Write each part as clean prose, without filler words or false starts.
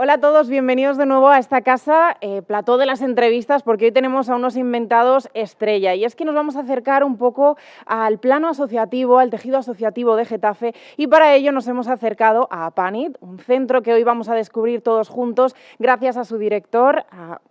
Hola a todos, bienvenidos de nuevo a esta casa, plató de las entrevistas, porque hoy tenemos a unos inventados estrella. Y es que nos vamos a acercar un poco al plano asociativo, al tejido asociativo de Getafe, y para ello nos hemos acercado a Apanit, un centro que hoy vamos a descubrir todos juntos, gracias a su director,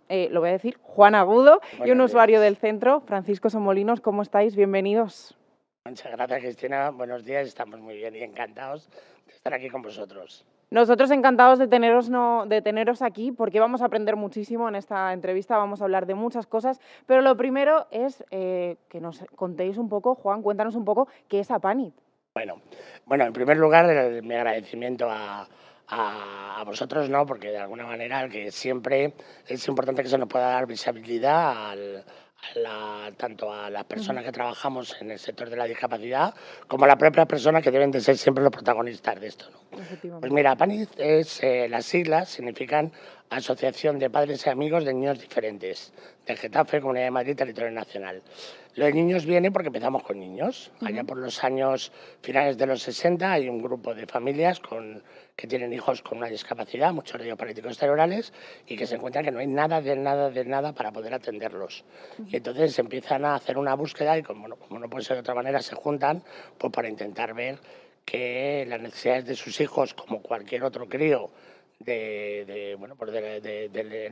lo voy a decir, Juan Agudo, y un usuario del centro, Francisco Somolinos. ¿Cómo estáis? Bienvenidos. Muchas gracias, Cristina. Buenos días, estamos muy bien y encantados de estar aquí con vosotros. Nosotros encantados de teneros aquí, porque vamos a aprender muchísimo en esta entrevista, vamos a hablar de muchas cosas, pero lo primero es que nos contéis un poco, Juan, cuéntanos un poco qué es Apanit. Bueno, en primer lugar, mi agradecimiento a vosotros, ¿no? Porque de alguna manera que siempre es importante que se nos pueda dar visibilidad tanto a las personas que trabajamos en el sector de la discapacidad como a las propias personas que deben de ser siempre los protagonistas de esto, ¿no? Pues mira, APANID las siglas significan Asociación de Padres y Amigos de Niños Diferentes, de Getafe, Comunidad de Madrid, Territorio Nacional. Lo de niños viene porque empezamos con niños. Allá por los años finales de los 60 hay un grupo de familias que tienen hijos con una discapacidad, muchos de ellos paralíticos cerebrales, y que se encuentran que no hay nada de nada para poder atenderlos. Y entonces empiezan a hacer una búsqueda y como no puede ser de otra manera, se juntan pues para intentar ver que las necesidades de sus hijos, como cualquier otro crío, en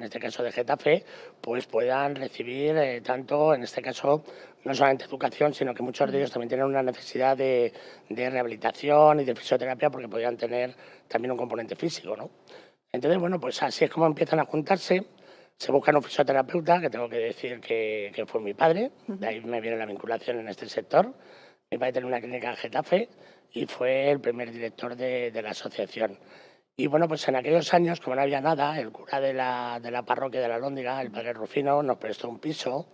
este caso de Getafe, pues puedan recibir tanto, en este caso, no solamente educación, sino que muchos de ellos también tienen una necesidad de rehabilitación y de fisioterapia porque podrían tener también un componente físico, ¿no? Entonces, bueno, pues así es como empiezan a juntarse, se buscan un fisioterapeuta, que tengo que decir que fue mi padre, de ahí me viene la vinculación en este sector. Mi padre tenía una clínica en Getafe y fue el primer director de la asociación. Y bueno, pues en aquellos años, como no había nada, el cura de la parroquia de la Alhóndiga, el padre Rufino, nos prestó un piso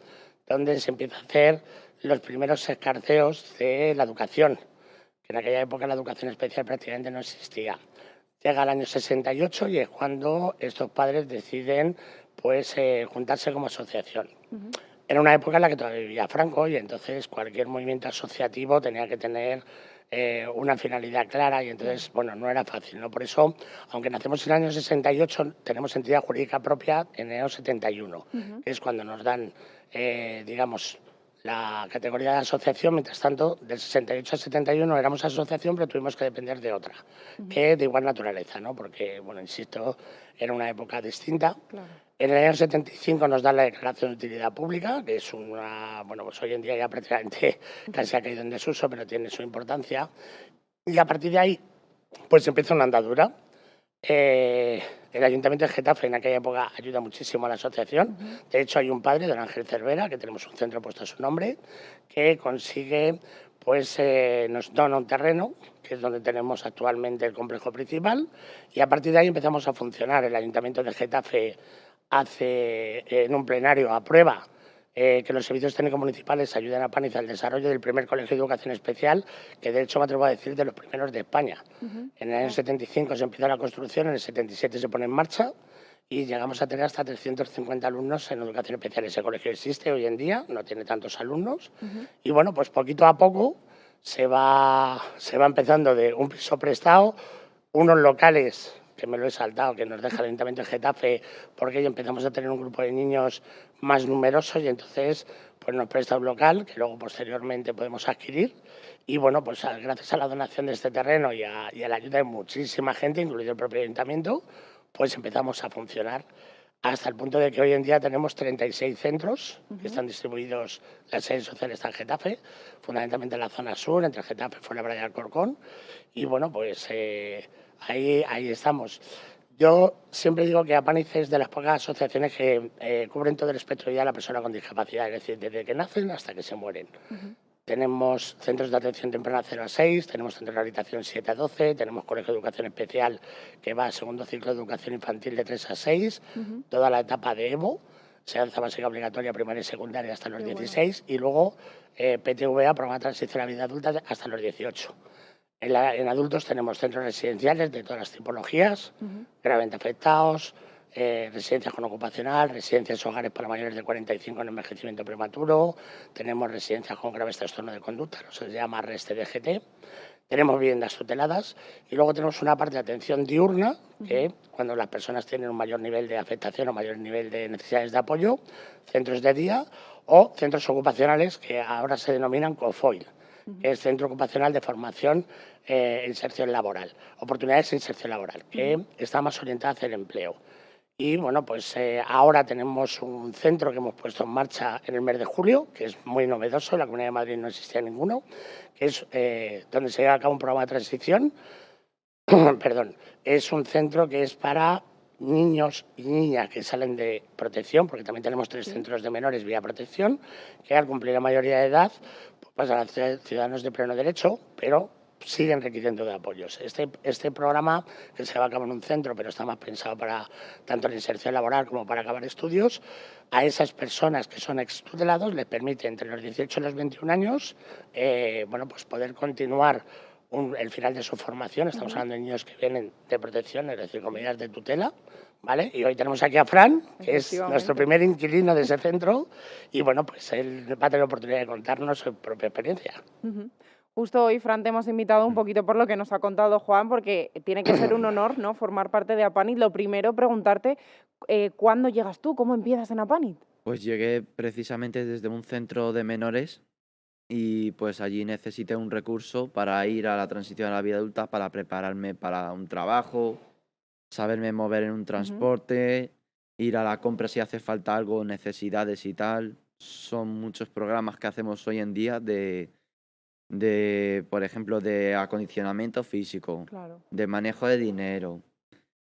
donde se empieza a hacer los primeros escarceos de la educación, que en aquella época la educación especial prácticamente no existía. Llega el año 68 y es cuando estos padres deciden pues juntarse como asociación. Era una época en la que todavía vivía Franco y entonces cualquier movimiento asociativo tenía que tener una finalidad clara y entonces, bueno, no era fácil, ¿no? Por eso, aunque nacemos en el año 68, tenemos entidad jurídica propia en el año 71, que es cuando nos dan, digamos, la categoría de asociación. Mientras tanto, del 68 al 71 éramos asociación, pero tuvimos que depender de otra, que de igual naturaleza, ¿no? Porque, bueno, insisto, era una época distinta. Claro. En el año 75 nos dan la declaración de utilidad pública, que es pues hoy en día ya prácticamente casi ha caído en desuso, pero tiene su importancia. Y a partir de ahí, pues empieza una andadura. El Ayuntamiento de Getafe en aquella época ayuda muchísimo a la asociación. De hecho, hay un padre, don Ángel Cervera, que tenemos un centro puesto a su nombre, que consigue, pues nos dona un terreno, que es donde tenemos actualmente el complejo principal, y a partir de ahí empezamos a funcionar. El Ayuntamiento de Getafe hace en un plenario aprueba que los servicios técnicos municipales ayuden a Apaniz al desarrollo del primer colegio de educación especial, que de hecho me atrevo a decir de los primeros de España. En el año 75 se empieza la construcción, en el 77 se pone en marcha y llegamos a tener hasta 350 alumnos en educación especial. Ese colegio existe hoy en día, no tiene tantos alumnos. Y bueno, pues poquito a poco se va empezando de un piso prestado, unos locales que me lo he saltado, que nos deja el Ayuntamiento de Getafe, porque ahí empezamos a tener un grupo de niños más numerosos y entonces pues nos presta un local que luego posteriormente podemos adquirir. Y bueno, pues gracias a la donación de este terreno y a la ayuda de muchísima gente, incluido el propio Ayuntamiento, pues empezamos a funcionar hasta el punto de que hoy en día tenemos 36 centros que están distribuidos, las sedes sociales están en Getafe, fundamentalmente en la zona sur, entre Getafe, Fuenlabrada y Alcorcón. Y bueno, pues ahí estamos. Yo siempre digo que Apaniz es de las pocas asociaciones que cubren todo el espectro de la persona con discapacidad, es decir, desde que nacen hasta que se mueren. Tenemos centros de atención temprana 0 a 6, tenemos centros de rehabilitación 7 a 12, tenemos colegio de educación especial que va a segundo ciclo de educación infantil de 3 a 6, toda la etapa de EVO, enseñanza básica obligatoria, primaria y secundaria hasta los 16, y luego PTVA, programa de transición a la vida adulta, hasta los 18. En adultos tenemos centros residenciales de todas las tipologías, gravemente afectados, residencias con ocupacional, residencias hogares para mayores de 45 en envejecimiento prematuro, tenemos residencias con graves trastornos de conducta, se llama REST-DGT. Tenemos viviendas tuteladas y luego tenemos una parte de atención diurna, que cuando las personas tienen un mayor nivel de afectación o mayor nivel de necesidades de apoyo, centros de día o centros ocupacionales que ahora se denominan COFOIL, que es Centro Ocupacional de Formación e Inserción Laboral, oportunidades de inserción laboral, que está más orientada hacia el empleo. Y bueno, pues ahora tenemos un centro que hemos puesto en marcha en el mes de julio, que es muy novedoso, en la Comunidad de Madrid no existía ninguno, que es donde se lleva a cabo un programa de transición. Perdón, es un centro que es para niños y niñas que salen de protección, porque también tenemos 3 centros de menores vía protección, que al cumplir la mayoría de edad pues pasan a ser ciudadanos de pleno derecho, pero siguen requiriendo de apoyos. Este programa, que se va a cabo en un centro, pero está más pensado para tanto la inserción laboral como para acabar estudios, a esas personas que son extutelados les permite entre los 18 y los 21 años bueno, pues poder continuar el final de su formación. Estamos hablando de niños que vienen de protección, es decir, con medidas de tutela, ¿vale? Y hoy tenemos aquí a Fran, que es nuestro primer inquilino de ese centro, y bueno, pues él va a tener oportunidad de contarnos su propia experiencia. Justo hoy, Fran, te hemos invitado un poquito por lo que nos ha contado Juan, porque tiene que ser un honor, ¿no?, formar parte de Apanit. Lo primero, preguntarte, ¿cuándo llegas tú? ¿Cómo empiezas en Apanit? Pues llegué precisamente desde un centro de menores y pues allí necesité un recurso para ir a la transición a la vida adulta, para prepararme para un trabajo, saberme mover en un transporte, ir a la compra si hace falta algo, necesidades y tal. Son muchos programas que hacemos hoy en día por ejemplo, de acondicionamiento físico, Claro. de manejo de dinero.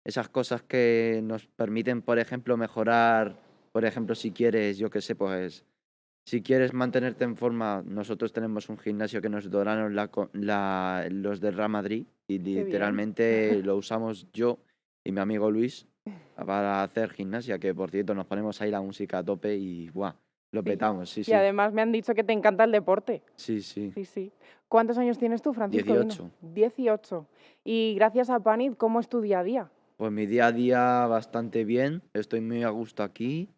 Esas cosas que nos permiten, por ejemplo, mejorar, por ejemplo, si quieres, yo qué sé, pues, si quieres mantenerte en forma, nosotros tenemos un gimnasio que nos donaron los del Real Madrid y Qué bien. literalmente lo usamos yo y mi amigo Luis para hacer gimnasia, que por cierto nos ponemos ahí la música a tope y ¡buah! Lo Sí. petamos, sí, Y sí, además me han dicho que te encanta el deporte. sí, sí. Sí, sí. ¿Cuántos años tienes tú, Francisco? Dime. 18. 18. Y gracias a Apanit, ¿cómo es tu día a día? Pues mi día a día bastante bien, estoy muy a gusto aquí.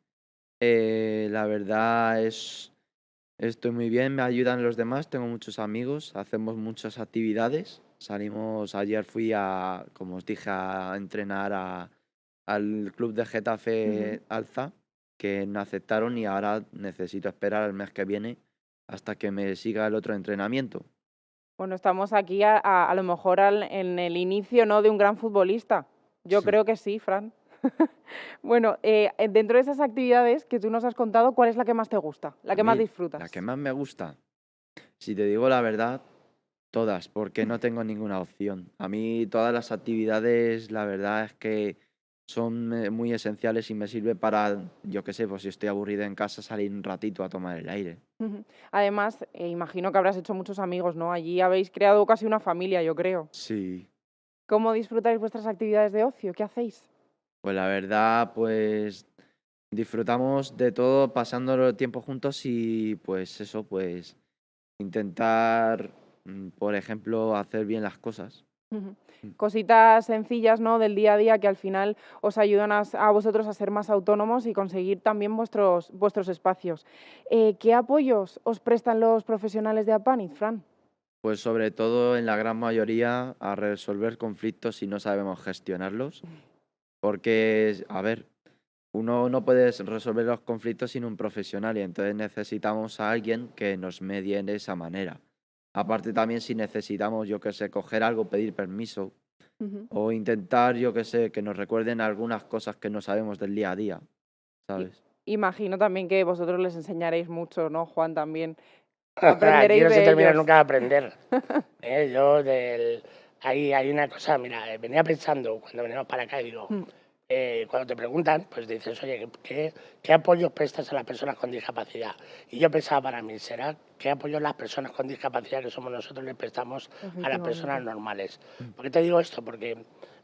La verdad estoy muy bien, me ayudan los demás, tengo muchos amigos, hacemos muchas actividades. Ayer fui como os dije, a entrenar al club de Getafe Alza, que me aceptaron y ahora necesito esperar al mes que viene hasta que me siga el otro entrenamiento. Bueno, estamos aquí a lo mejor en el inicio, ¿no?, de un gran futbolista. Yo creo que sí, Fran. Bueno, dentro de esas actividades que tú nos has contado, ¿cuál es la que más te gusta? ¿La A que más mí, la disfrutas? que más me gusta, si te digo la verdad, todas, porque no tengo ninguna opción. A mí todas las actividades, la verdad es que son muy esenciales y me sirve para, yo qué sé, pues si estoy aburrido en casa, salir un ratito a tomar el aire. Ujú. Además, imagino que habrás hecho muchos amigos, ¿no? Allí habéis creado casi una familia, yo creo. Sí, ¿Cómo disfrutáis vuestras actividades de ocio? ¿Qué hacéis? pues la verdad, pues disfrutamos de todo pasando el tiempo juntos y pues eso, pues intentar, por ejemplo, hacer bien las cosas. Ujú. Mm, Cositas sencillas, ¿no?, del día a día que al final os ayudan a vosotros a ser más autónomos y conseguir también vuestros espacios. ¿Qué apoyos os prestan los profesionales de Apanit, Fran? Pues sobre todo en la gran mayoría a resolver conflictos si no sabemos gestionarlos. Porque, a ver, uno no puede resolver los conflictos sin un profesional y entonces necesitamos a alguien que nos medie de esa manera. Aparte también si necesitamos, yo qué sé, coger algo, pedir permiso Ujú. o intentar, yo qué sé, que nos recuerden algunas cosas que no sabemos del día a día, I- ¿sabes? Imagino también que vosotros les enseñaréis mucho, ¿no, Juan? También Aquí aprenderéis no se de termina ellos. nunca de aprender. Yo hay una cosa, mira, venía pensando cuando veníamos para acá y digo, Mm, cuando te preguntan, pues dices, oye, ¿qué apoyos prestas a las personas con discapacidad? Y yo pensaba para mí, ¿será qué apoyos las personas con discapacidad que somos nosotros les prestamos a las personas Efectivamente. normales? Mm, ¿Por qué te digo esto? Porque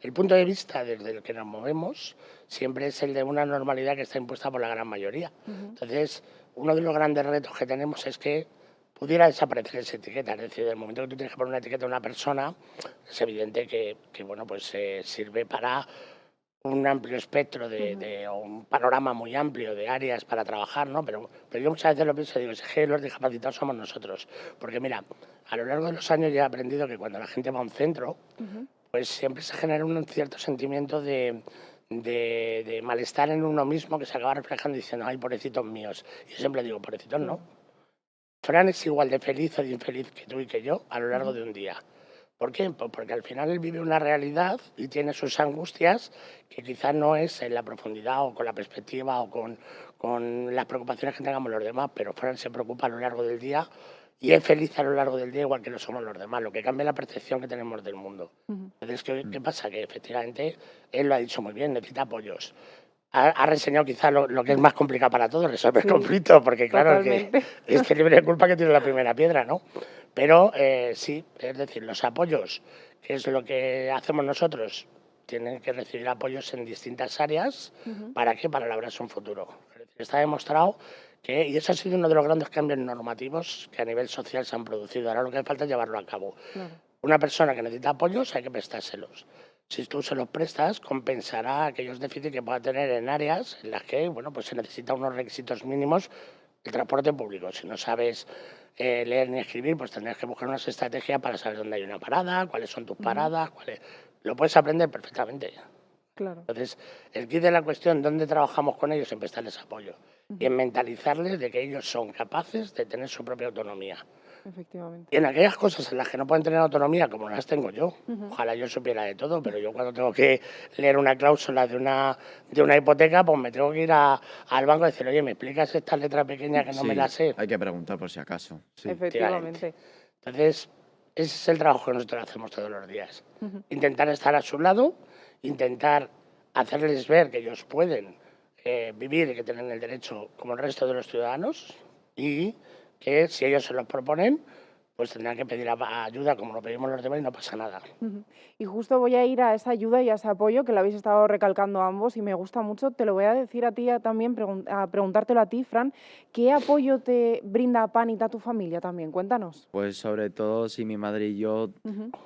el punto de vista desde el que nos movemos siempre es el de una normalidad que está impuesta por la gran mayoría. Ujú. Entonces, uno de los grandes retos que tenemos es que pudiera desaparecer esa etiqueta. Es decir, del momento que tú tienes que poner una etiqueta a una persona, es evidente que bueno, pues sirve para un amplio espectro o un panorama muy amplio de áreas para trabajar, ¿no? Pero yo muchas veces lo pienso y digo, es que los discapacitados somos nosotros. Porque mira, a lo largo de los años ya he aprendido que cuando la gente va a un centro, pues siempre se genera un cierto sentimiento de malestar en uno mismo que se acaba reflejando diciendo, ay, pobrecitos míos. Y yo siempre digo, pobrecitos no. Fran es igual de feliz o de infeliz que tú y que yo a lo largo de un día. ¿Por qué? Pues porque al final él vive una realidad y tiene sus angustias que quizás no es en la profundidad o con la perspectiva o con las preocupaciones que tengamos los demás, pero Fran se preocupa a lo largo del día y es feliz a lo largo del día igual que lo somos los demás, lo que cambia es la percepción que tenemos del mundo. Entonces, ¿qué pasa? Que efectivamente él lo ha dicho muy bien, necesita apoyos. Ha reseñado quizás lo que es más complicado para todos, resolver conflictos, porque claro, es que libre de culpa que tiene la primera piedra, ¿no? Pero sí, es decir, los apoyos, que es lo que hacemos nosotros, tienen que recibir apoyos en distintas áreas. ¿Para qué? Para labrarse un futuro. Es decir, está demostrado que, y eso ha sido uno de los grandes cambios normativos que a nivel social se han producido. Ahora lo que hace falta es llevarlo a cabo. Una persona que necesita apoyos hay que prestárselos. Si tú se los prestas, compensará aquellos déficits que pueda tener en áreas en las que pues se necesitan unos requisitos mínimos. El transporte público, si no sabes leer ni escribir, pues tendrás que buscar unas estrategias para saber dónde hay una parada, cuáles son tus paradas, lo puedes aprender perfectamente. Entonces, el kit de la cuestión, ¿dónde trabajamos con ellos? En prestarles apoyo y en mentalizarles de que ellos son capaces de tener su propia autonomía. Efectivamente. Y en aquellas cosas en las que no pueden tener autonomía, como las tengo yo, ojalá yo supiera de todo, pero yo cuando tengo que leer una cláusula de una hipoteca, pues me tengo que ir al banco y decir, oye, ¿me explicas estas letras pequeñas que no me las sé? Hay que preguntar por si acaso. Sí. Efectivamente. Entonces, ese es el trabajo que nosotros hacemos todos los días. Intentar estar a su lado, intentar hacerles ver que ellos pueden vivir y que tienen el derecho como el resto de los ciudadanos y que si ellos se los proponen, pues tendrán que pedir ayuda como lo pedimos los demás y no pasa nada. Y justo voy a ir a esa ayuda y a ese apoyo que lo habéis estado recalcando ambos y me gusta mucho. Te lo voy a decir a ti también, a preguntártelo a ti, Fran. ¿Qué apoyo te brinda Panit a tu familia también? Cuéntanos. Pues sobre todo si mi madre y yo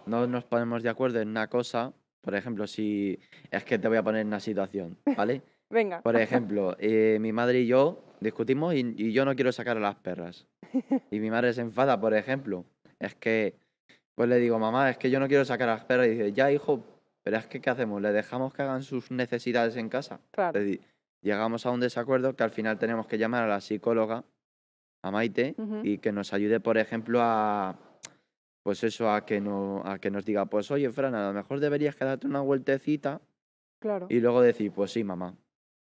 no nos ponemos de acuerdo en una cosa, por ejemplo, si es que te voy a poner en una situación, ¿vale? Venga. Por ejemplo, mi madre y yo discutimos y yo no quiero sacar a las perras. Y mi madre se enfada, por ejemplo. Es que, pues le digo, mamá, es que yo no quiero sacar a las perras. Y dice, ya, hijo, pero es que ¿qué hacemos? ¿Le dejamos que hagan sus necesidades en casa? Claro. Es decir, llegamos a un desacuerdo que al final tenemos que llamar a la psicóloga, a Maite, y que nos ayude, por ejemplo, pues eso, a que nos diga, pues oye, Fran, a lo mejor deberías quedarte una vueltecita. Claro. Y luego decir, pues sí, mamá,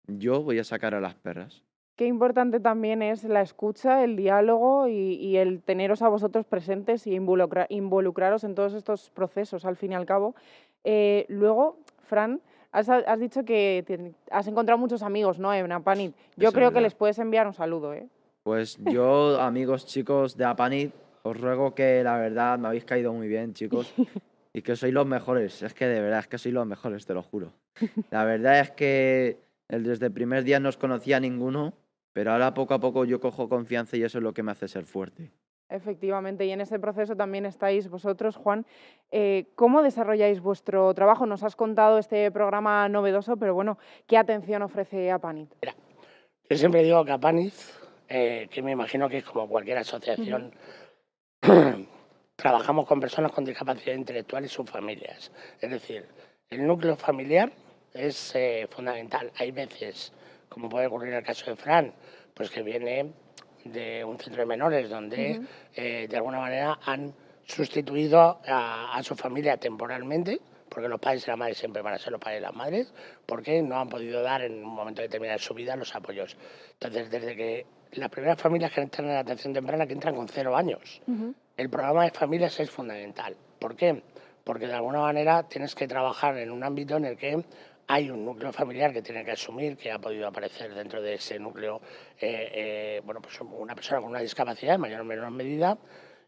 yo voy a sacar a las perras. Qué importante también es la escucha, el diálogo y el teneros a vosotros presentes y involucraros en todos estos procesos, al fin y al cabo. Luego, Fran, has dicho que has encontrado muchos amigos, ¿no?, en Apanit. Yo Eso es creo que verdad. les puedes enviar un saludo, ¿eh? Pues yo, amigos chicos de Apanit, os ruego que la verdad me habéis caído muy bien, chicos, y que sois los mejores. Es que de verdad, es que sois los mejores, te lo juro. La verdad es que desde el primer día no os conocía a ninguno, pero ahora poco a poco yo cojo confianza y eso es lo que me hace ser fuerte. Efectivamente, y en ese proceso también estáis vosotros, Juan. ¿Cómo desarrolláis vuestro trabajo? Nos has contado este programa novedoso, pero bueno, ¿qué atención ofrece Apanit? Mira, yo siempre digo que Apanit, que me imagino que es como cualquier asociación, trabajamos con personas con discapacidad intelectual y sus familias. Es decir, el núcleo familiar es fundamental. Hay veces, como puede ocurrir en el caso de Fran, pues que viene de un centro de menores donde de alguna manera han sustituido a su familia temporalmente, porque los padres y las madres siempre van a ser los padres y las madres, porque no han podido dar en un momento determinado de su vida los apoyos. Entonces, desde que las primeras familias que entran en la atención temprana, que entran con 0 años, el programa de familias es fundamental. ¿Por qué? Porque de alguna manera tienes que trabajar en un ámbito en el que hay un núcleo familiar que tiene que asumir que ha podido aparecer dentro de ese núcleo pues una persona con una discapacidad en mayor o menor medida,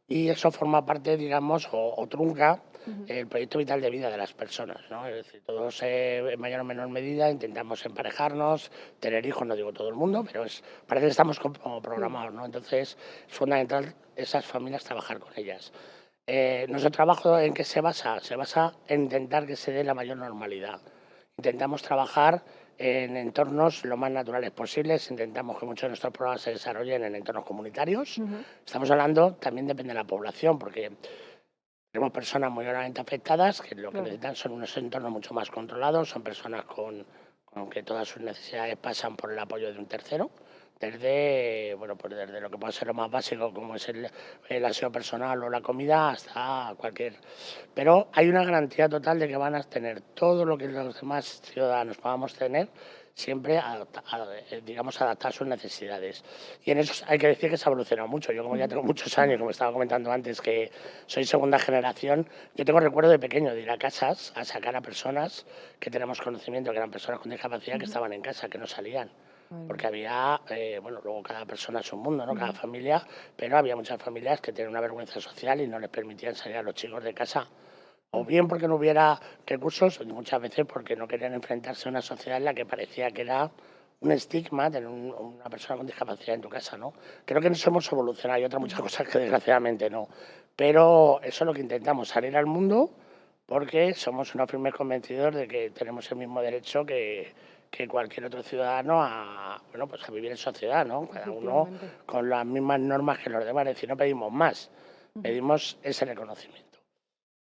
y eso forma parte, digamos, o trunca el proyecto vital de vida de las personas, ¿no? Es decir, todos en mayor o menor medida intentamos emparejarnos, tener hijos, no digo todo el mundo, pero parece que estamos como programados, ¿no? Entonces es fundamental esas familias trabajar con ellas. Nuestro trabajo, ¿en qué se basa? Se basa en intentar que se dé la mayor normalidad. intentamos trabajar en entornos lo más naturales posibles, intentamos que muchos de nuestros programas se desarrollen en entornos comunitarios. Estamos hablando, también depende de la población, porque tenemos personas muy gravemente afectadas que lo que necesitan son unos entornos mucho más controlados, son personas con que todas sus necesidades pasan por el apoyo de un tercero, desde, bueno, pues desde lo que puede ser lo más básico, como es el aseo personal o la comida, hasta cualquier. Pero hay una garantía total de que van a tener todo lo que los demás ciudadanos podamos tener, siempre digamos, adaptar sus necesidades. Y en eso hay que decir que se ha evolucionado mucho. Yo, como ya tengo muchos años, como estaba comentando antes, que soy segunda generación, yo tengo recuerdo de pequeño de ir a casas a sacar a personas que tenemos conocimiento, que eran personas con discapacidad que estaban en casa, que no salían. Porque había, bueno, luego cada persona es un mundo, ¿no? Cada familia, pero había muchas familias que tenían una vergüenza social y no les permitían salir a los chicos de casa. O bien porque no hubiera recursos, y muchas veces porque no querían enfrentarse a una sociedad en la que parecía que era un estigma tener una persona con discapacidad en tu casa, ¿no? Creo que nos hemos evolucionado, hay otras muchas cosas que desgraciadamente no. Pero eso es lo que intentamos, salir al mundo, porque somos unos firmes convencidos de que tenemos el mismo derecho que cualquier otro ciudadano a, bueno, pues a vivir en sociedad, ¿no? Cada uno con las mismas normas que los demás. Es decir, no pedimos más, pedimos ese reconocimiento.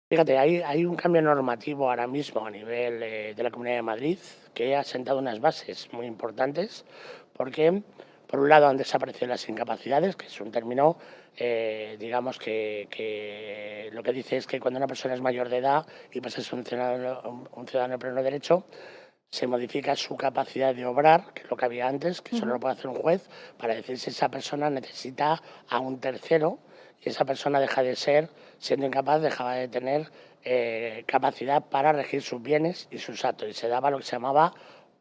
Fíjate, hay un cambio normativo ahora mismo a nivel de la Comunidad de Madrid que ha sentado unas bases muy importantes porque, por un lado, han desaparecido las incapacidades, que es un término, digamos, que lo que dice es que cuando una persona es mayor de edad y pasa a ser un ciudadano de pleno derecho, se modifica su capacidad de obrar, que es lo que había antes, que solo lo puede hacer un juez, para decir si esa persona necesita a un tercero y esa persona deja de ser, siendo incapaz, dejaba de tener capacidad para regir sus bienes y sus actos. Y se daba lo que se llamaba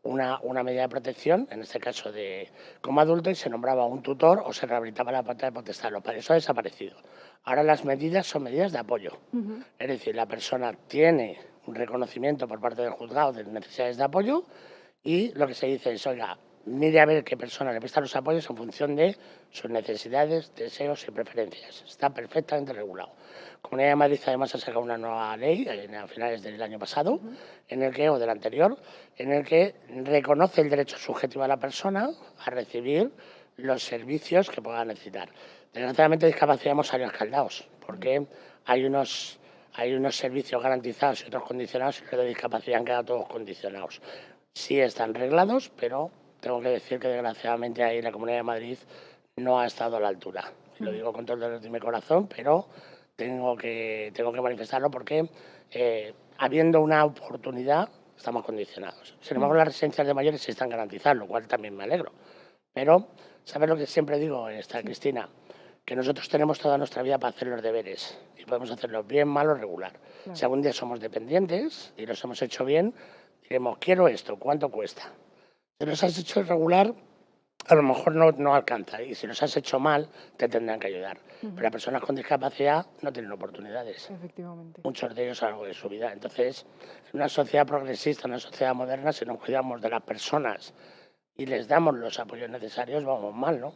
una medida de protección, en este caso como adulto, y se nombraba un tutor o se rehabilitaba la falta de potestad. Lo eso ha desaparecido. Ahora las medidas son medidas de apoyo. Es decir, la persona tiene un reconocimiento por parte del juzgado de necesidades de apoyo y lo que se dice es, oiga, mire a ver qué persona le presta los apoyos en función de sus necesidades, deseos y preferencias. Está perfectamente regulado. Comunidad de Madrid además ha sacado una nueva ley a finales del año pasado, o del anterior, en el que reconoce el derecho subjetivo a la persona a recibir los servicios que pueda necesitar. Desgraciadamente, discapacidad hemos salido escaldados, porque hay unos servicios garantizados y otros condicionados, y los de discapacidad han quedado todos condicionados. Sí están reglados, pero tengo que decir que desgraciadamente ahí la Comunidad de Madrid no ha estado a la altura. Y lo digo con todo el dolor de mi corazón, pero tengo que manifestarlo porque habiendo una oportunidad estamos condicionados. Sin embargo, las residencias de mayores sí están garantizadas, lo cual también me alegro. Pero, ¿sabes lo que siempre digo, Cristina? Que nosotros tenemos toda nuestra vida para hacer los deberes y podemos hacerlos bien, mal o regular. Claro. Si algún día somos dependientes y los hemos hecho bien, diremos, quiero esto, ¿cuánto cuesta? Si los has hecho regular, a lo mejor no alcanza, y si los has hecho mal, te tendrán que ayudar. Pero las personas con discapacidad no tienen oportunidades. Efectivamente. Muchos de ellos a lo largo de su vida. Entonces, en una sociedad progresista, en una sociedad moderna, si no cuidamos de las personas y les damos los apoyos necesarios, vamos mal, ¿no?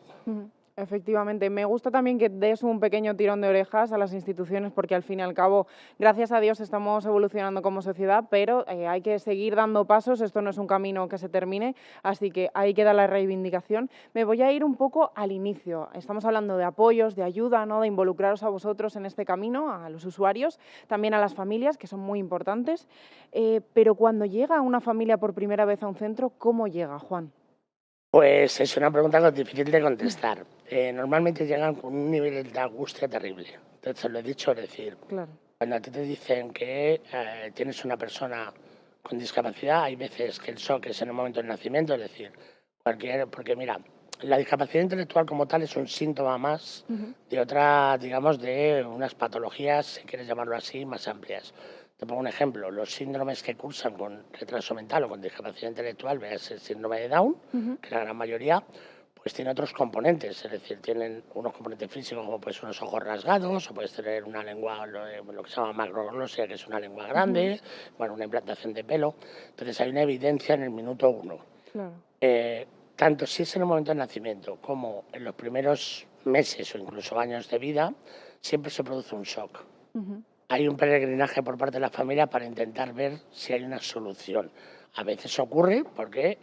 Efectivamente, me gusta también que des un pequeño tirón de orejas a las instituciones porque al fin y al cabo, gracias a Dios, estamos evolucionando como sociedad, pero hay que seguir dando pasos, esto no es un camino que se termine, así que ahí queda la reivindicación. Me voy a ir un poco al inicio, estamos hablando de apoyos, de ayuda, ¿no? De involucraros a vosotros en este camino, a los usuarios, también a las familias, que son muy importantes, pero cuando llega una familia por primera vez a un centro, ¿cómo llega, Juan? Pues es una pregunta que es difícil de contestar. Normalmente llegan con un nivel de angustia terrible. Entonces, lo he dicho, es decir, Claro. cuando a ti te dicen que tienes una persona con discapacidad, hay veces que el shock es en el momento del nacimiento, es decir, porque mira, la discapacidad intelectual como tal es un síntoma más de otra, digamos, de unas patologías, si quieres llamarlo así, más amplias. Te pongo un ejemplo, los síndromes que cursan con retraso mental o con discapacidad intelectual, veas el síndrome de Down, que la gran mayoría, pues tiene otros componentes, es decir, tienen unos componentes físicos como pues unos ojos rasgados, o puedes tener una lengua, lo que se llama macroglosia, que es una lengua grande, bueno, una implantación de pelo. Entonces hay una evidencia en el minuto 1. Claro. Tanto si es en el momento del nacimiento como en los primeros meses o incluso años de vida, siempre se produce un shock. hay un peregrinaje por parte de la familia para intentar ver si hay una solución. A veces ocurre porque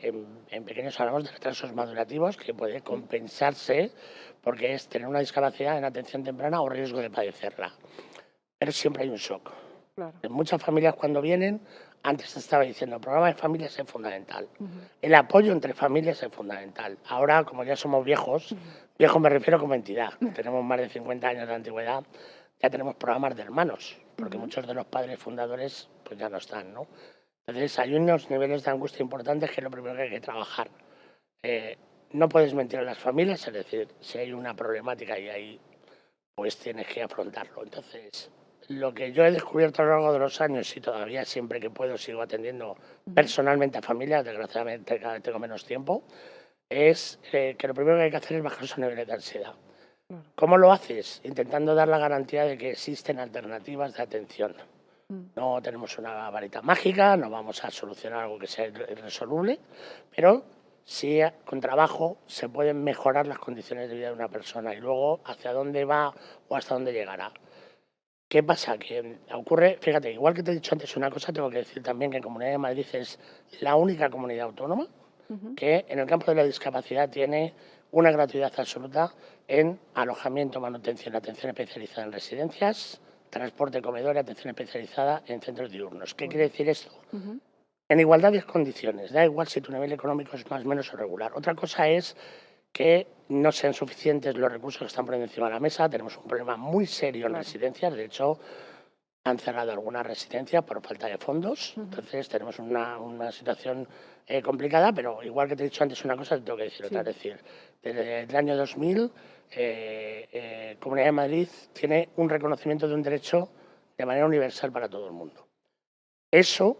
en pequeños hablamos de retrasos madurativos que puede compensarse porque es tener una discapacidad en atención temprana o riesgo de padecerla. Pero siempre hay un shock. Claro. En muchas familias cuando vienen, antes te estaba diciendo, el programa de familias es fundamental. El apoyo entre familias es fundamental. Ahora, como ya somos viejos, viejos me refiero como entidad, tenemos más de 50 años de antigüedad, ya tenemos programas de hermanos, porque muchos de los padres fundadores pues ya no están, ¿no? Entonces hay unos niveles de angustia importantes que es lo primero que hay que trabajar. No puedes mentir a las familias, es decir, si hay una problemática y ahí pues tienes que afrontarlo. Entonces, lo que yo he descubierto a lo largo de los años y todavía siempre que puedo sigo atendiendo personalmente a familias, desgraciadamente cada vez tengo menos tiempo, es que lo primero que hay que hacer es bajar esos niveles de ansiedad. ¿Cómo lo haces? Intentando dar la garantía de que existen alternativas de atención. No tenemos una varita mágica, no vamos a solucionar algo que sea irresoluble, pero sí con trabajo se pueden mejorar las condiciones de vida de una persona y luego hacia dónde va o hasta dónde llegará. ¿Qué pasa? Que ocurre, fíjate, igual que te he dicho antes una cosa, tengo que decir también que Comunidad de Madrid es la única comunidad autónoma que en el campo de la discapacidad tiene una gratuidad absoluta en alojamiento, manutención, atención especializada en residencias, transporte, comedor y atención especializada en centros diurnos. ¿Qué quiere decir esto? En igualdad de condiciones, da igual si tu nivel económico es más o menos irregular. Otra cosa es que no sean suficientes los recursos que están poniendo encima de la mesa. Tenemos un problema muy serio en residencias, de hecho han cerrado algunas residencias por falta de fondos, entonces tenemos una situación complicada, pero igual que te he dicho antes una cosa, te tengo que decir otra. Es decir, desde el año 2000, Comunidad de Madrid tiene un reconocimiento de un derecho de manera universal para todo el mundo. Eso,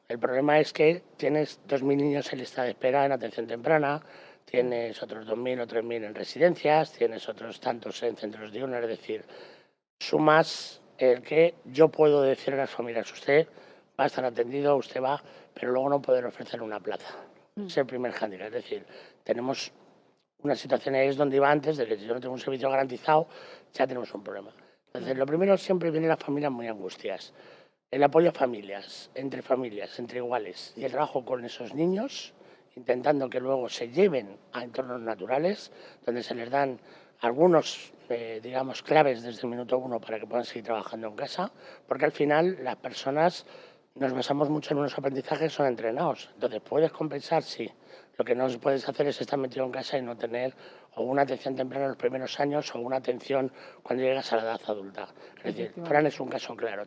el problema es que tienes 2.000 niños en lista de espera en atención temprana, tienes otros 2.000 o 3.000 en residencias, tienes otros tantos en centros diurnos, es decir, sumas el que yo puedo decir a las familias, usted va a estar atendido, usted va, pero luego no poder ofrecer una plaza. Es el primer hándicap. Es decir, tenemos una situación ahí es donde iba antes, de que si yo no tengo un servicio garantizado, ya tenemos un problema. Entonces, lo primero siempre viene las familias muy angustias. El apoyo a familias, entre iguales, y el trabajo con esos niños, intentando que luego se lleven a entornos naturales, donde se les dan algunos, digamos, claves desde el minuto uno para que puedan seguir trabajando en casa, porque al final las personas nos basamos mucho en unos aprendizajes que son entrenados. Entonces, ¿puedes compensar? Sí. Lo que no puedes hacer es estar metido en casa y no tener o una atención temprana en los primeros años o una atención cuando llegas a la edad adulta. Es decir, Fran es un caso claro.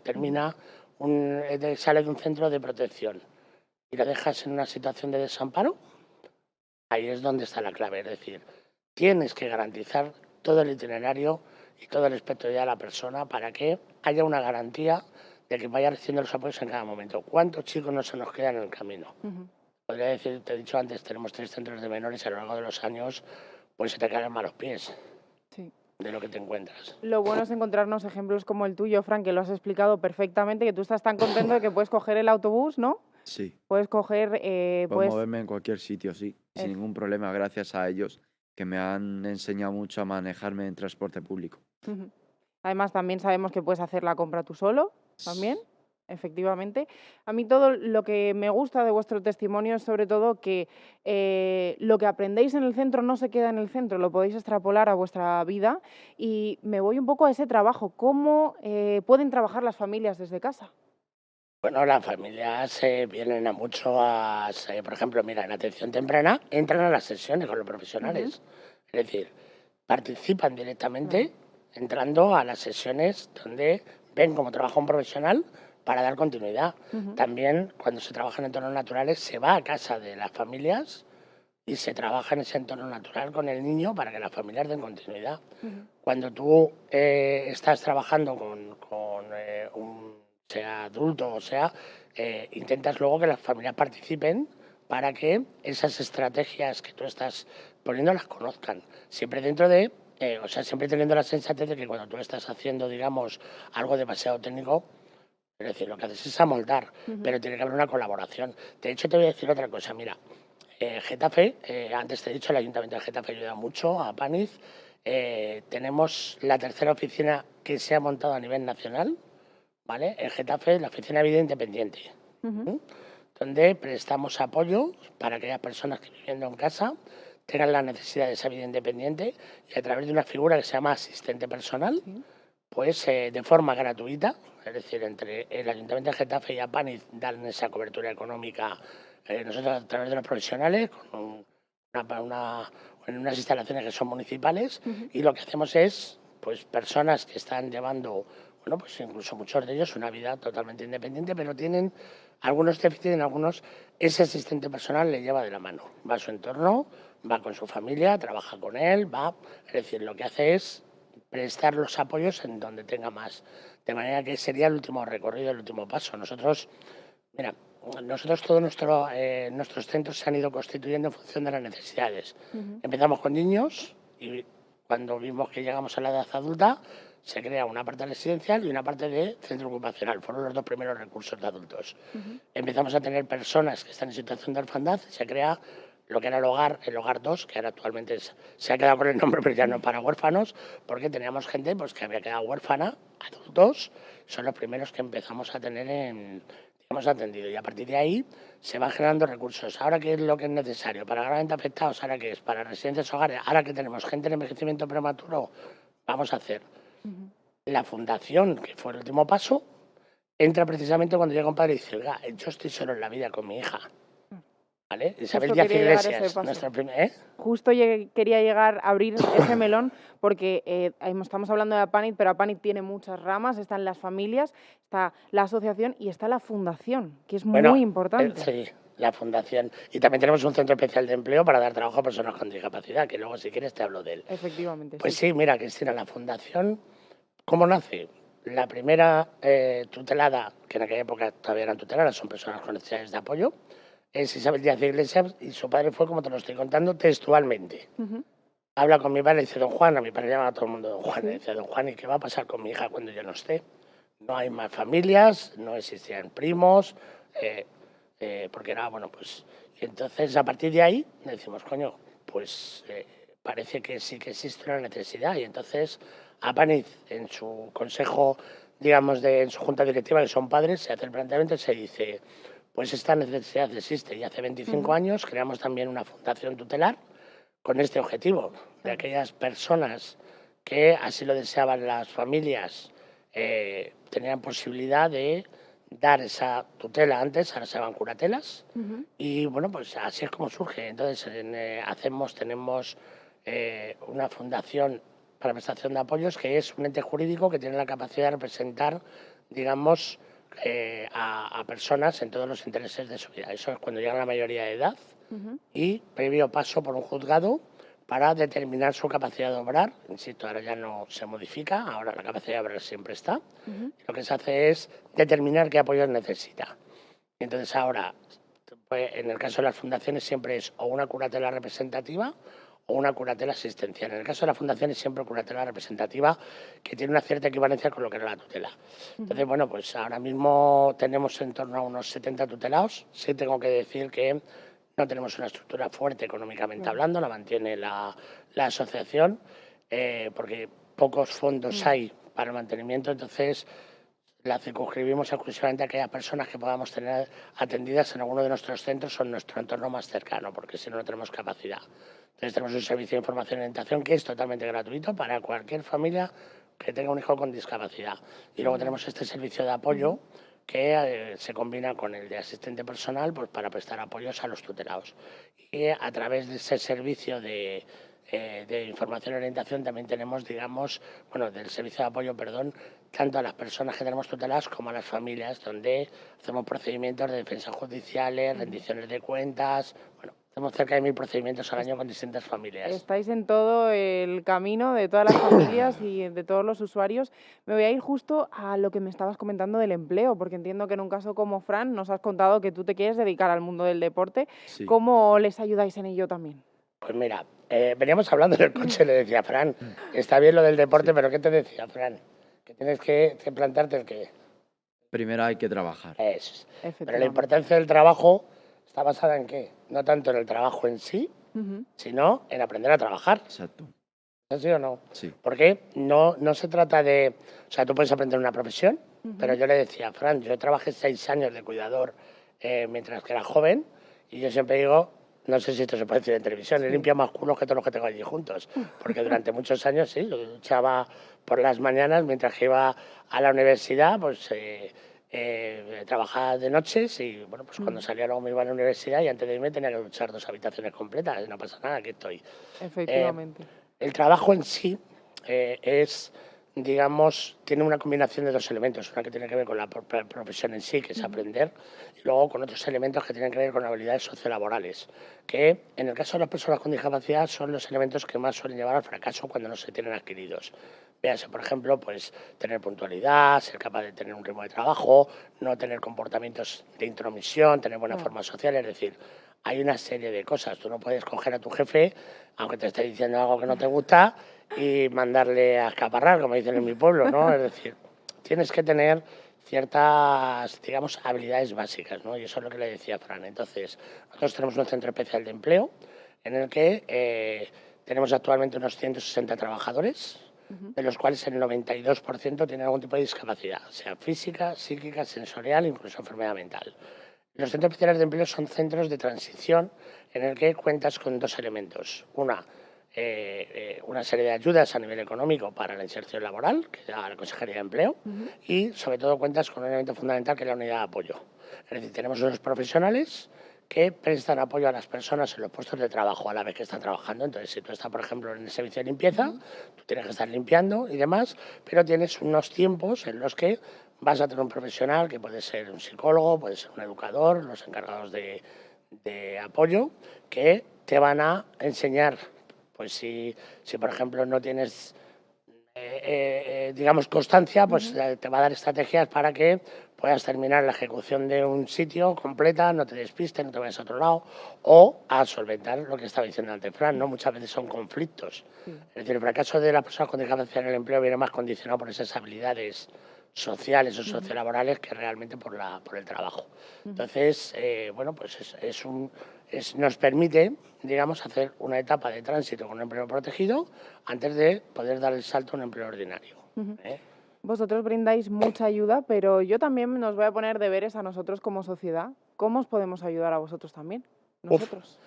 Sale de un centro de protección y lo dejas en una situación de desamparo, ahí es donde está la clave. Es decir, tienes que garantizar todo el itinerario y todo el espectro de la persona para que haya una garantía de que vaya recibiendo los apoyos en cada momento. ¿Cuántos chicos no se nos quedan en el camino? Podría decir, te he dicho antes, tenemos 3 centros de menores y a lo largo de los años pues se te caen malos pies de lo que te encuentras. Lo bueno es encontrarnos ejemplos como el tuyo, Fran, que lo has explicado perfectamente, que tú estás tan contento de que puedes coger el autobús, ¿no? Sí, Puedes coger, puedo moverme en cualquier sitio, sí, sin ningún problema, gracias a ellos, que me han enseñado mucho a manejarme en transporte público. Además, también sabemos que puedes hacer la compra tú solo, también, efectivamente. A mí todo lo que me gusta de vuestro testimonio es sobre todo que lo que aprendéis en el centro no se queda en el centro, lo podéis extrapolar a vuestra vida. Y me voy un poco a ese trabajo. ¿Cómo pueden trabajar las familias desde casa? Bueno, las familias vienen a mucho por ejemplo, mira, en atención temprana entran a las sesiones con los profesionales. Es decir, participan directamente entrando a las sesiones donde ven cómo trabaja un profesional para dar continuidad. También cuando se trabaja en entornos naturales se va a casa de las familias y se trabaja en ese entorno natural con el niño para que las familias den continuidad. Cuando tú estás trabajando con sea adulto o sea, intentas luego que las familias participen para que esas estrategias que tú estás poniendo las conozcan. Siempre dentro de, siempre teniendo la sensatez de que cuando tú estás haciendo, digamos, algo demasiado técnico, es decir, lo que haces es amoldar, pero tiene que haber una colaboración. De hecho, te voy a decir otra cosa, mira, Getafe, antes te he dicho, el Ayuntamiento de Getafe ayuda mucho a Paniz. Tenemos la tercera oficina que se ha montado a nivel nacional ¿vale? En Getafe, la Oficina de Vida Independiente, Ujú. donde prestamos apoyo para aquellas personas que viviendo en casa tengan la necesidad de esa vida independiente y a través de una figura que se llama asistente personal, Sí. pues de forma gratuita, es decir, entre el Ayuntamiento de Getafe y Apaniz dan esa cobertura económica, nosotros a través de los profesionales, en unas instalaciones que son municipales, Ujú. y lo que hacemos es, pues personas que están llevando, bueno, pues incluso muchos de ellos una vida totalmente independiente, pero tienen algunos déficits, en algunos ese asistente personal le lleva de la mano, va a su entorno, va con su familia, trabaja con él, es decir, lo que hace es prestar los apoyos en donde tenga más. De manera que sería el último recorrido, el último paso. Mira, nosotros todos nuestros centros se han ido constituyendo en función de las necesidades. Ujú. Empezamos con niños y cuando vimos que llegamos a la edad adulta, se crea una parte residencial y una parte de centro ocupacional. Fueron los dos primeros recursos de adultos. Ujú. Empezamos a tener personas que están en situación de orfandad, se crea lo que era el hogar 2, que ahora actualmente se ha quedado con el nombre, pero ya no para huérfanos, porque teníamos gente pues, que había quedado huérfana, adultos, son los primeros que empezamos a tener hemos atendido. Y a partir de ahí se van generando recursos. Ahora, ¿qué es lo que es necesario? Para gravemente afectados, ¿ahora qué es? Para residentes hogares, ahora que tenemos gente en envejecimiento prematuro, vamos a hacer. Ujú. La fundación, que fue el último paso, entra precisamente cuando llega un padre y dice, oiga, yo estoy solo en la vida con mi hija. ¿Vale? Isabel Justo Díaz quería llegar a ese Iglesias, paso. nuestra primera, ¿eh? Justo quería llegar a abrir ese melón porque estamos hablando de Apanit, pero Apanit tiene muchas ramas, están las familias, está la asociación y está la fundación, que es Bueno, muy importante. sí, la fundación. Y también tenemos un centro especial de empleo para dar trabajo a personas con discapacidad, que luego si quieres te hablo de él. Efectivamente, Pues sí. sí, mira, Cristina, la fundación, ¿cómo nace? La primera tutelada, que en aquella época todavía eran tuteladas, son personas con necesidades de apoyo, es Isabel Díaz Iglesias y su padre fue, como te lo estoy contando, textualmente. Ujú. Habla con mi padre y dice, don Juan, a mi padre llama a todo el mundo don Juan, le Sí. dice, don Juan, ¿y qué va a pasar con mi hija cuando yo no esté? No hay más familias, no existían primos, eh, porque era, bueno, pues... Y entonces, a partir de ahí, decimos, coño, pues parece que sí que existe una necesidad. Y entonces, Apaniz, en su consejo, digamos, en su junta directiva, que son padres, se hace el planteamiento y se dice, pues esta necesidad existe. Y hace 25 Ujú. años creamos también una fundación tutelar con este objetivo, de Claro. aquellas personas que así lo deseaban las familias, tenían posibilidad de dar esa tutela antes, ahora se llaman curatelas, Ujú. y bueno, pues así es como surge. Entonces, tenemos una fundación para prestación de apoyos que es un ente jurídico que tiene la capacidad de representar, digamos, a personas en todos los intereses de su vida. Eso es cuando llegan a la mayoría de edad Ujú. y previo paso por un juzgado para determinar su capacidad de obrar. Insisto, ahora ya no se modifica, ahora la capacidad de obrar siempre está. Ujú. Lo que se hace es determinar qué apoyos necesita. Entonces ahora, pues, en el caso de las fundaciones siempre es o una curatela representativa o una curatela asistencial. En el caso de las fundaciones siempre curatela representativa que tiene una cierta equivalencia con lo que era la tutela. Ujú. Entonces, bueno, pues ahora mismo tenemos en torno a unos 70 tutelados. Sí tengo que decir que no tenemos una estructura fuerte económicamente Claro. hablando, la mantiene la asociación, porque pocos fondos Mm. hay para el mantenimiento, entonces la circunscribimos exclusivamente a aquellas personas que podamos tener atendidas en alguno de nuestros centros o en nuestro entorno más cercano, porque si no, no tenemos capacidad. Entonces tenemos un servicio de información y orientación que es totalmente gratuito para cualquier familia que tenga un hijo con discapacidad. Y luego Genial. tenemos este servicio de apoyo que se combina con el de asistente personal pues, para prestar apoyos a los tutelados. Y a través de ese servicio de información y orientación también tenemos, digamos, bueno, del servicio de apoyo, perdón, tanto a las personas que tenemos tuteladas como a las familias, donde hacemos procedimientos de defensa judiciales, rendiciones de cuentas, bueno, hacemos cerca de 1000 procedimientos al año con distintas familias. Estáis en todo el camino de todas las familias y de todos los usuarios. Me voy a ir justo a lo que me estabas comentando del empleo, porque entiendo que en un caso como Fran nos has contado que tú te quieres dedicar al mundo del deporte. Sí. ¿Cómo les ayudáis en ello también? Pues mira, veníamos hablando en el coche y le decía, Fran, está bien lo del deporte, Sí. pero ¿qué te decía, Fran? Que tienes que plantarte el que Primero hay que trabajar. es. Pero la Efectivamente. importancia del trabajo está basada en qué? No tanto en el trabajo en sí, Ujú. sino en aprender a trabajar. Exacto. ¿Sí o no? Sí. Porque no se trata de... O sea, tú puedes aprender una profesión, pero yo le decía, Fran, yo trabajé 6 años de cuidador mientras que era joven y yo siempre digo, no sé si esto se puede decir en televisión, he limpiado más culos que todos los que tengo allí juntos, porque durante muchos años sí, yo luchaba por las mañanas mientras que iba a la universidad, pues trabajaba de noches y bueno, pues cuando salía luego me iba a la universidad y antes de irme tenía que duchar 2 habitaciones completas, y no pasa nada, aquí estoy. Efectivamente. El trabajo en sí es, digamos, tiene una combinación de 2 elementos. Una que tiene que ver con la profesión en sí, que es aprender, y luego con otros elementos que tienen que ver con habilidades sociolaborales, que en el caso de las personas con discapacidad son los elementos que más suelen llevar al fracaso cuando no se tienen adquiridos. Véase, por ejemplo, pues tener puntualidad, ser capaz de tener un ritmo de trabajo, no tener comportamientos de intromisión, tener buena forma social, es decir, hay una serie de cosas. Tú no puedes coger a tu jefe, aunque te esté diciendo algo que no te gusta, y mandarle a escaparrar, como dicen en mi pueblo, ¿no? Es decir, tienes que tener ciertas, digamos, habilidades básicas, ¿no? Y eso es lo que le decía Fran. Entonces, nosotros tenemos un centro especial de empleo en el que tenemos actualmente unos 160 trabajadores, de los cuales el 92% tienen algún tipo de discapacidad, sea física, psíquica, sensorial, incluso enfermedad mental. Los centros especiales de empleo son centros de transición en el que cuentas con 2 elementos. Una serie de ayudas a nivel económico para la inserción laboral, que da la Consejería de Empleo, y sobre todo cuentas con un elemento fundamental que es la unidad de apoyo. Es decir, tenemos unos profesionales que prestan apoyo a las personas en los puestos de trabajo a la vez que están trabajando. Entonces, si tú estás, por ejemplo, en el servicio de limpieza, tú tienes que estar limpiando y demás, pero tienes unos tiempos en los que vas a tener un profesional que puede ser un psicólogo, puede ser un educador, los encargados de apoyo, que te van a enseñar, pues si por ejemplo no tienes digamos, constancia, pues te va a dar estrategias para que puedas terminar la ejecución de un sitio completa, no te despistes, no te vayas a otro lado, o a solventar lo que estaba diciendo antes Fran, ¿no? Muchas veces son conflictos. Es decir, el fracaso de las personas con discapacidad en el empleo viene más condicionado por esas habilidades sociales o sociolaborales que realmente por el trabajo. Entonces, bueno, pues nos permite, digamos, hacer una etapa de tránsito con un empleo protegido antes de poder dar el salto a un empleo ordinario. Vosotros brindáis mucha ayuda, pero yo también nos voy a poner deberes a nosotros como sociedad. ¿Cómo os podemos ayudar a vosotros también? Nosotros.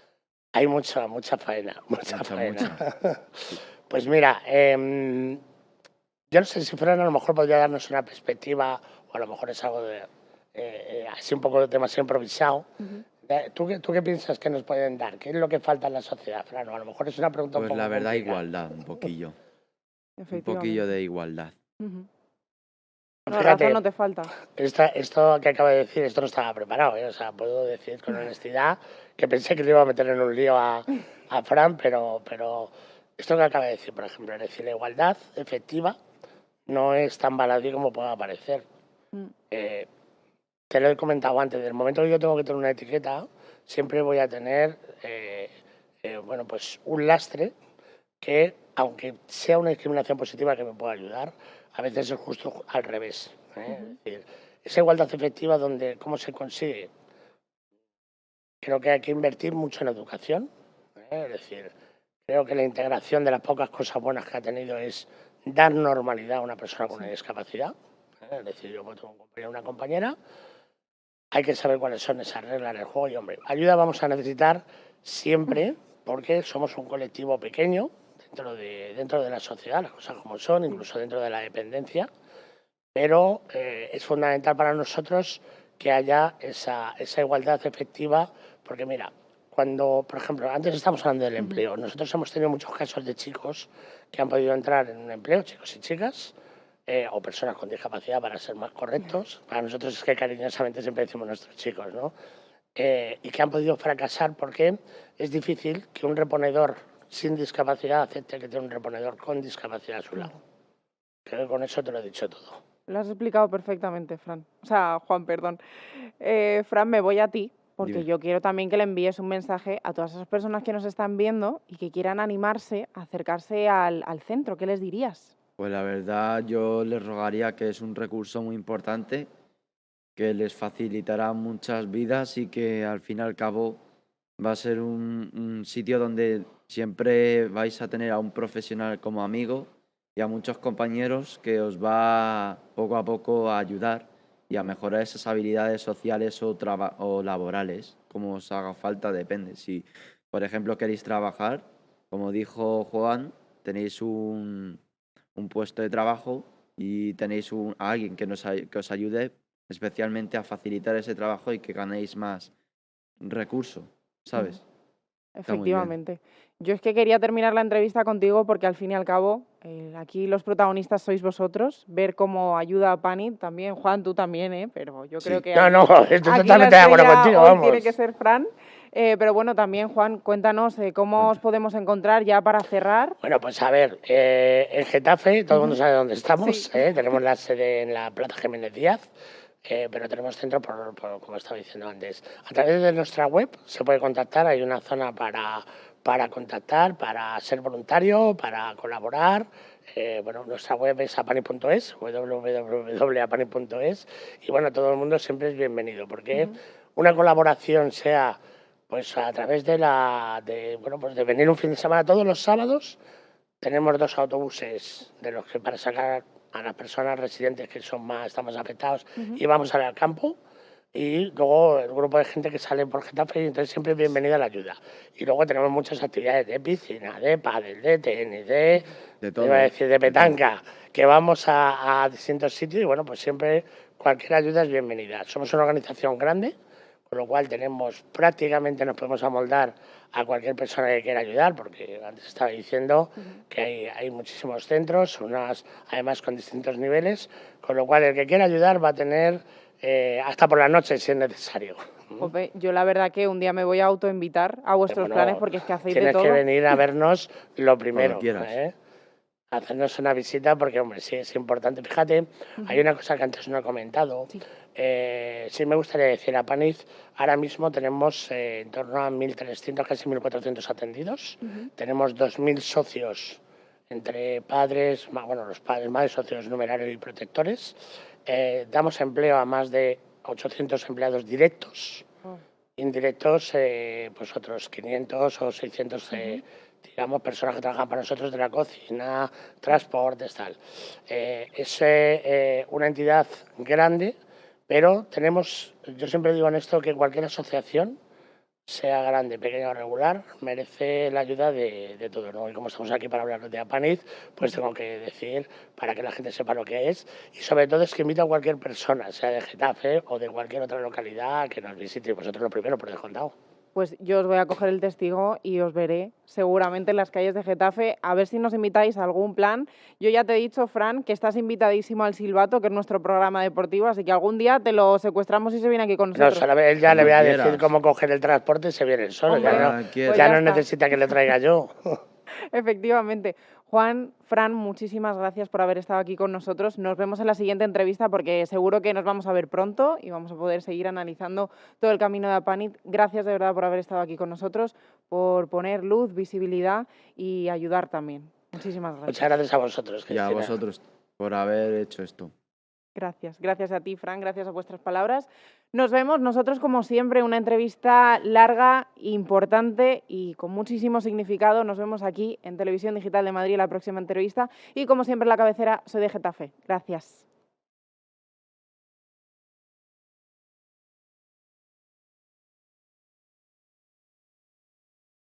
Hay mucha faena, mucha faena. Mucha. Pues mira, yo no sé si Fran a lo mejor podría darnos una perspectiva, o a lo mejor es algo de así un poco demasiado improvisado. ¿Tú qué piensas que nos pueden dar? ¿Qué es lo que falta en la sociedad, Fran? O a lo mejor es una pregunta un Pues poco la verdad, complicada. igualdad, un poquillo. Un Efectivamente. poquillo de igualdad. No, Fíjate, razón no te falta. esto que acabo de decir, esto no estaba preparado, ¿eh? O sea, puedo decir con honestidad que pensé que le iba a meter en un lío a Fran, pero esto que acaba de decir, por ejemplo, es decir, la igualdad efectiva no es tan baladí como pueda parecer. Te lo he comentado antes, del momento que yo tengo que tener una etiqueta, siempre voy a tener, bueno, pues un lastre que, aunque sea una discriminación positiva que me pueda ayudar, a veces es justo al revés. Es decir, esa igualdad efectiva, ¿cómo se consigue? Creo que hay que invertir mucho en educación. Es decir, creo que la integración de las pocas cosas buenas que ha tenido es dar normalidad a una persona con una discapacidad. Es decir, yo tengo un compañero o una compañera, hay que saber cuáles son esas reglas del juego y, hombre, ayuda vamos a necesitar siempre porque somos un colectivo pequeño dentro de la sociedad, las cosas como son, incluso dentro de la dependencia, pero es fundamental para nosotros que haya esa igualdad efectiva, porque mira, cuando, por ejemplo, antes estamos hablando del empleo, nosotros hemos tenido muchos casos de chicos que han podido entrar en un empleo, chicos y chicas, o personas con discapacidad, para ser más correctos. Para nosotros es que cariñosamente siempre decimos nuestros chicos, ¿no? Y que han podido fracasar porque es difícil que un reponedor sin discapacidad acepte que tiene un reponedor con discapacidad a su lado. Creo que con eso te lo he dicho todo. Lo has explicado perfectamente, Fran. O sea, Juan, perdón. Fran, me voy a ti, porque Dime. yo quiero también que le envíes un mensaje a todas esas personas que nos están viendo y que quieran animarse a acercarse al centro. ¿Qué les dirías? Pues la verdad, yo les rogaría que es un recurso muy importante, que les facilitará muchas vidas y que al fin y al cabo va a ser un sitio donde siempre vais a tener a un profesional como amigo y a muchos compañeros que os va poco a poco a ayudar y a mejorar esas habilidades sociales o laborales, como os haga falta, depende. Si, por ejemplo, queréis trabajar, como dijo Juan, tenéis un puesto de trabajo y tenéis a alguien que os ayude especialmente a facilitar ese trabajo y que ganéis más recursos, ¿sabes? Está muy bien. Efectivamente. Yo es que quería terminar la entrevista contigo porque al fin y al cabo aquí los protagonistas sois vosotros, ver cómo ayuda a Pani, también Juan, tú también, pero yo creo Sí. que No, aquí, estoy aquí la totalmente de acuerdo estrella contigo, hoy tiene vamos. que ser Fran. Pero bueno, también Juan, cuéntanos cómo os Cuenta. podemos encontrar ya para cerrar. Bueno, pues a ver, en Getafe todo el mundo sabe dónde estamos. Sí. Tenemos la sede en la Plaza Jiménez Díaz, pero tenemos centro, como estaba diciendo antes. A través de nuestra web se puede contactar, hay una zona para contactar, para ser voluntario, para colaborar. Bueno, nuestra web es apani.es, www.apani.es, y bueno, todo el mundo siempre es bienvenido, porque una colaboración sea pues a través de venir un fin de semana todos los sábados. Tenemos 2 autobuses de los que para sacar a las personas residentes que están más afectados y vamos al campo. Y luego el grupo de gente que sale por Getafe, y entonces siempre es bienvenida la ayuda. Y luego tenemos muchas actividades de piscina, de pádel, de tenis, De todo. iba a decir, de de todo. petanca, que vamos a distintos sitios y bueno, pues siempre cualquier ayuda es bienvenida. Somos una organización grande, con lo cual prácticamente nos podemos amoldar a cualquier persona que quiera ayudar, porque antes estaba diciendo que hay muchísimos centros, además con distintos niveles, con lo cual el que quiera ayudar va a tener hasta por la noche si es necesario. Jope, yo la verdad que un día me voy a autoinvitar a vuestros Bueno, planes porque es que hacéis de tienes todo. que venir a vernos lo Cuando primero, quieras. hacernos una visita porque, hombre, sí, es importante. Fíjate, hay una cosa que antes no he comentado. Sí. Sí me gustaría decir, a Paniz ahora mismo tenemos en torno a 1.300, casi 1.400 atendidos. Tenemos 2.000 socios entre padres, los padres, madres, socios, numerarios y protectores. Damos empleo a más de 800 empleados directos. Indirectos, pues otros 500 o 600 digamos, personas que trabajan para nosotros de la cocina, transportes, tal. Es una entidad grande, pero yo siempre digo en esto que cualquier asociación, sea grande, pequeña o regular, merece la ayuda de todos, ¿no? Y como estamos aquí para hablar de Apaniz, pues tengo que decir, para que la gente sepa lo que es, y sobre todo es que invito a cualquier persona, sea de Getafe o de cualquier otra localidad, que nos visite, y vosotros lo primero, por descontado. Pues yo os voy a coger el testigo y os veré seguramente en las calles de Getafe, a ver si nos invitáis a algún plan. Yo ya te he dicho, Fran, que estás invitadísimo al Silbato, que es nuestro programa deportivo, así que algún día te lo secuestramos y se viene aquí con No, nosotros. él ya le voy Cuando a decir quieras. cómo coger el transporte y se viene el solo. Hombre, Pues Ya ya no está. necesita que le traiga yo. Efectivamente. Juan, Fran, muchísimas gracias por haber estado aquí con nosotros. Nos vemos en la siguiente entrevista porque seguro que nos vamos a ver pronto y vamos a poder seguir analizando todo el camino de Apanit. Gracias de verdad por haber estado aquí con nosotros, por poner luz, visibilidad y ayudar también. Muchísimas gracias. Muchas gracias a vosotros, Y a Cristina. vosotros por haber hecho esto. Gracias. Gracias a ti, Fran, gracias a vuestras palabras. Nos vemos nosotros, como siempre, una entrevista larga, importante y con muchísimo significado. Nos vemos aquí en Televisión Digital de Madrid en la próxima entrevista. Y como siempre, en la cabecera, soy de Getafe. Gracias.